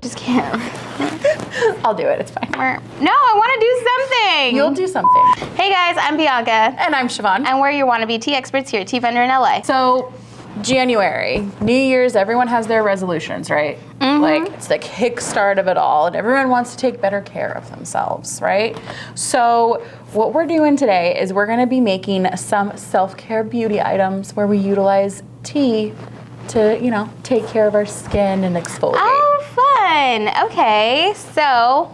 Just can't. I'll do it, it's fine. No, I want to do something. You'll do something. Hey guys, I'm Bianca. And I'm Siobhán. And we're your wannabe tea experts here at TeaVendor in LA. So, January, New Year's, everyone has their resolutions, right? Like, it's the kickstart of it all, and everyone wants to take better care of themselves, right? So, what we're doing today is we're gonna be making some self-care beauty items where we utilize tea to, you know, take care of our skin and exfoliate. Oh, fun. Okay, so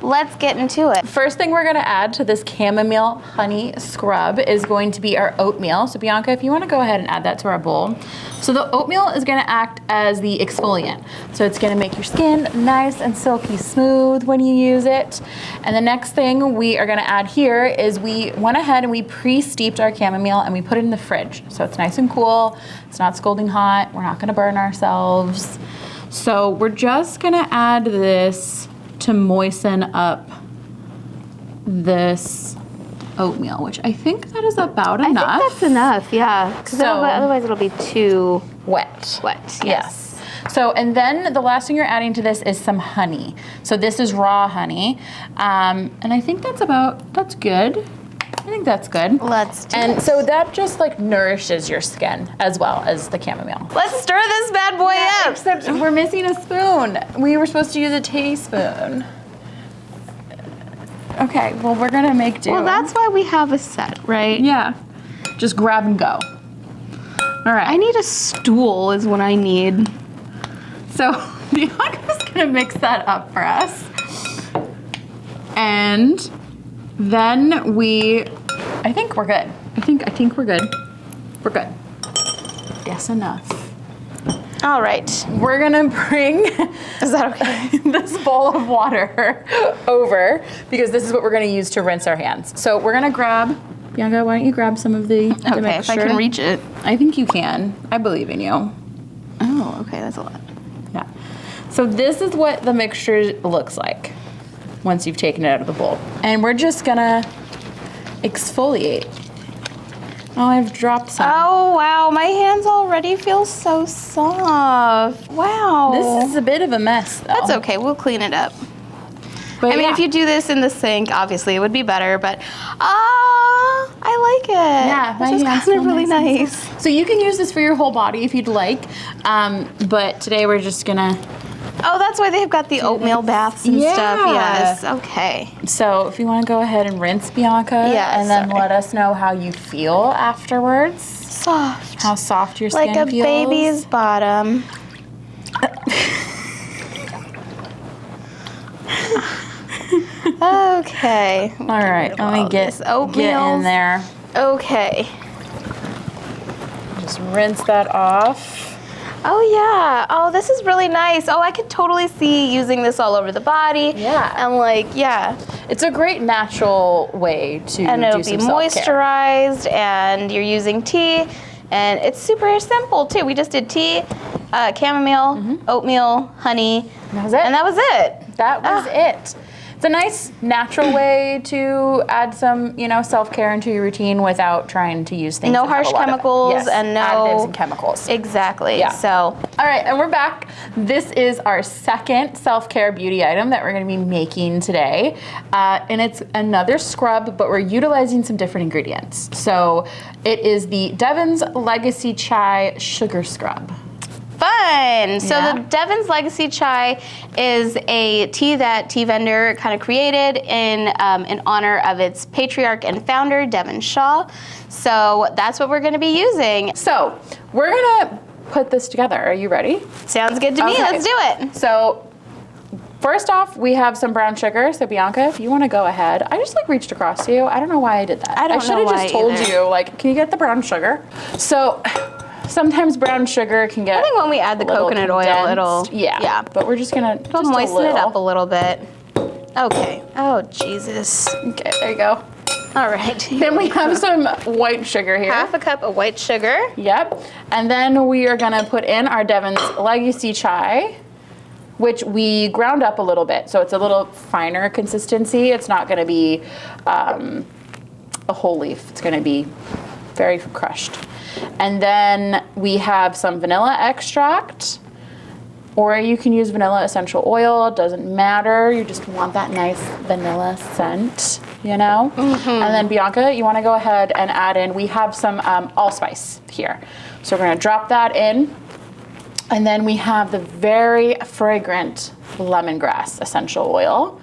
let's get into it. First thing we're gonna add to this Chamomile Honey Scrub is going to be our oatmeal. So Bianca, if you wanna go ahead and add that to our bowl. So the oatmeal is gonna act as the exfoliant. So it's gonna make your skin nice and silky smooth when you use it. And the next thing we are gonna add here is we went ahead and we pre-steeped our chamomile and we put it in the fridge. So it's nice and cool, it's not scalding hot, we're not gonna burn ourselves. So we're just gonna add this to moisten up this oatmeal, which I think that is about enough. I think that's enough, yeah. Because otherwise it'll be too wet. Wet, yes. So, and then the last thing you're adding to this is some honey. So this is raw honey. And I think that's good. I think that's good. Let's do And it. so that just like nourishes your skin as well as the chamomile. Let's stir this bad boy up. Except we're missing a spoon. We were supposed to use a teaspoon. Okay, well we're gonna make do. Well, that's why we have a set, right? Yeah. Just grab and go. All right. I need a stool is what I need. So Bianca's gonna mix that up for us. And then I think we're good. I think we're good. We're good. Yes, enough. All right. We're gonna bring Is that okay? this bowl of water over because this is what we're gonna use to rinse our hands. So we're gonna grab, Bianca, why don't you grab some of the Okay, mixture? if I can reach it. I think you can. I believe in you. Oh, okay, that's a lot. Yeah. So this is what the mixture looks like once you've taken it out of the bowl. And we're just gonna exfoliate. Oh, I've dropped some. Oh, wow, my hands already feel so soft. Wow. This is a bit of a mess, though. That's okay, we'll clean it up. But I mean, yeah. if you do this in the sink, obviously it would be better, but I like it. Yeah, my this is hands kind of feel really nice and nice. So you can use this for your whole body if you'd like, but today we're just gonna. Oh, that's why they've got the oatmeal baths and stuff. Yeah. Yes, okay. So if you want to go ahead and rinse, Bianca, Yeah, and then sorry. let us know how you feel afterwards. Soft. How soft your skin Like a feels. baby's bottom. Okay. All right, let me get oatmeal in there. Okay. Just rinse that off. Oh yeah. Oh, this is really nice. Oh, I could totally see using this all over the body. Yeah. And like, yeah. It's a great natural way to And it'll do be some self-care. moisturized, and you're using tea, and it's super simple too. We just did tea, chamomile, oatmeal, honey. That was it. And that was it. That was it. It's a nice natural way to add some, you know, self-care into your routine without trying to use things. No that have harsh a lot of- chemicals yes, and no additives and chemicals. Exactly. Yeah. So All right, and we're back. This is our second self-care beauty item that we're going to be making today. And it's another scrub, but we're utilizing some different ingredients. So it is the Devan's Legacy Chai Sugar Scrub. fun. So Yeah. the Devan's Legacy Chai is a tea that TeaVendor kind of created in honor of its patriarch and founder, Devan Shaw. So that's what we're going to be using. So we're going to put this together. Are you ready? Sounds good to me. Okay. Let's do it. So first off, we have some brown sugar. So Bianca, if you want to go ahead. I just like reached across to you. I don't know why I did that. I don't know should have why just told either. you, like, can you get the brown sugar? So sometimes brown sugar can get I think when we add the a little coconut oil, condensed. it'll Yeah. But we're just gonna it'll just moisten a little. it up a little bit. Okay. Oh, Jesus. Okay, there you go. All right. Then we have some white sugar here. Half a cup of white sugar. Yep. And then we are gonna put in our Devan's Legacy Chai, which we ground up a little bit. So it's a little finer consistency. It's not gonna be a whole leaf. It's gonna be very crushed. And then we have some vanilla extract, or you can use vanilla essential oil, doesn't matter. You just want that nice vanilla scent, you know? And then Bianca, you wanna go ahead and add in, we have some allspice here. So we're gonna drop that in. And then we have the very fragrant lemongrass essential oil,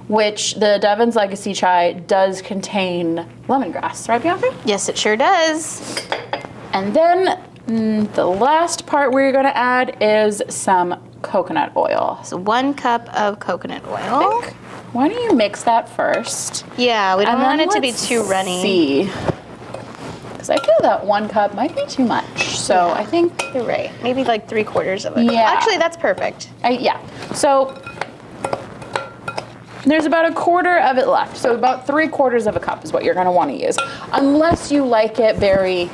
which the Devan's Legacy Chai does contain lemongrass, right, Bianca? Yes, it sure does. And then the last part we're gonna add is some coconut oil. So 1 cup of coconut oil. Why don't you mix that first? Yeah, we don't And want then it to be let's too runny. See. Because I feel that 1 cup might be too much. So I think, You're right. Maybe like 3/4 of it. Yeah. Actually, that's perfect. yeah. So there's about 1/4 of it left. So about 3/4 of a cup is what you're gonna wanna use. Unless you like it very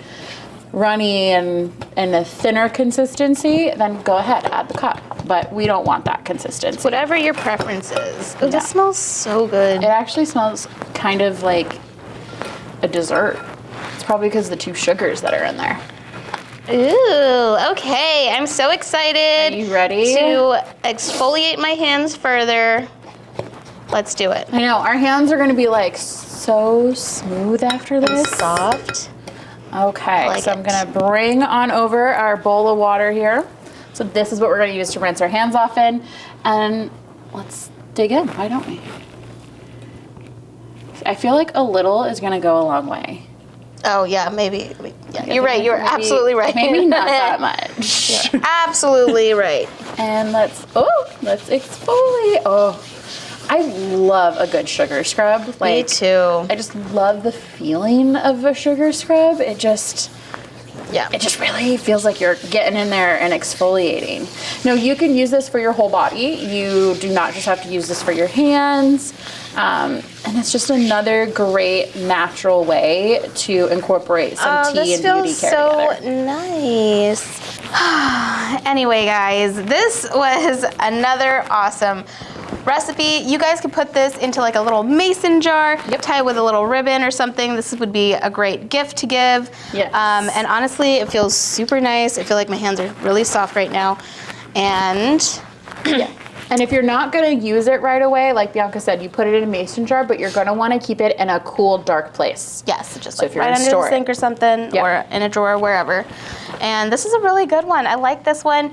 runny and a thinner consistency, then go ahead, add the cup. But we don't want that consistency. Whatever your preference is. Oh, Yeah. this smells so good. It actually smells kind of like a dessert. It's probably because of the 2 sugars that are in there. Ooh, okay. I'm so excited. Are you ready? To exfoliate my hands further. Let's do it. I know, our hands are gonna be like so smooth after this. Soft. Okay, like so I'm it. gonna bring on over our bowl of water here. So this is what we're gonna use to rinse our hands off in, and let's dig in, why don't we? I feel like a little is gonna go a long way. Oh yeah, maybe. Yeah, you're right. You're absolutely right. Maybe not that much. Absolutely right. And let's exfoliate. Oh, I love a good sugar scrub. Me too. I just love the feeling of a sugar scrub. It just really feels like you're getting in there and exfoliating. No, you can use this for your whole body. You do not just have to use this for your hands. And it's just another great natural way to incorporate some tea and beauty care together. This feels so nice. Anyway, guys, this was another awesome recipe. You guys could put this into like a little mason jar, tie it with a little ribbon or something. This would be a great gift to give. Yes. And honestly, it feels super nice. I feel like my hands are really soft right now. And Yeah. And if you're not gonna use it right away, like Bianca said, you put it in a mason jar, but you're gonna wanna keep it in a cool, dark place. yes, just So like if you're right gonna under store the it. sink or something, Yep. or in a drawer, wherever. And this is a really good one. I like this one.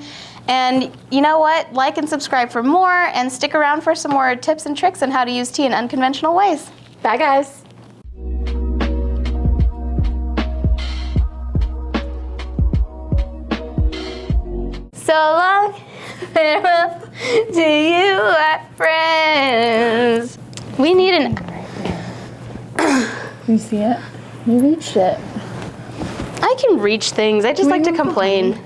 And you know what? Like and subscribe for more, and stick around for some more tips and tricks on how to use tea in unconventional ways. Bye, guys. So long, farewell to you, our friends. We need an... You see it? You reached it. I can reach things. I just like to complain.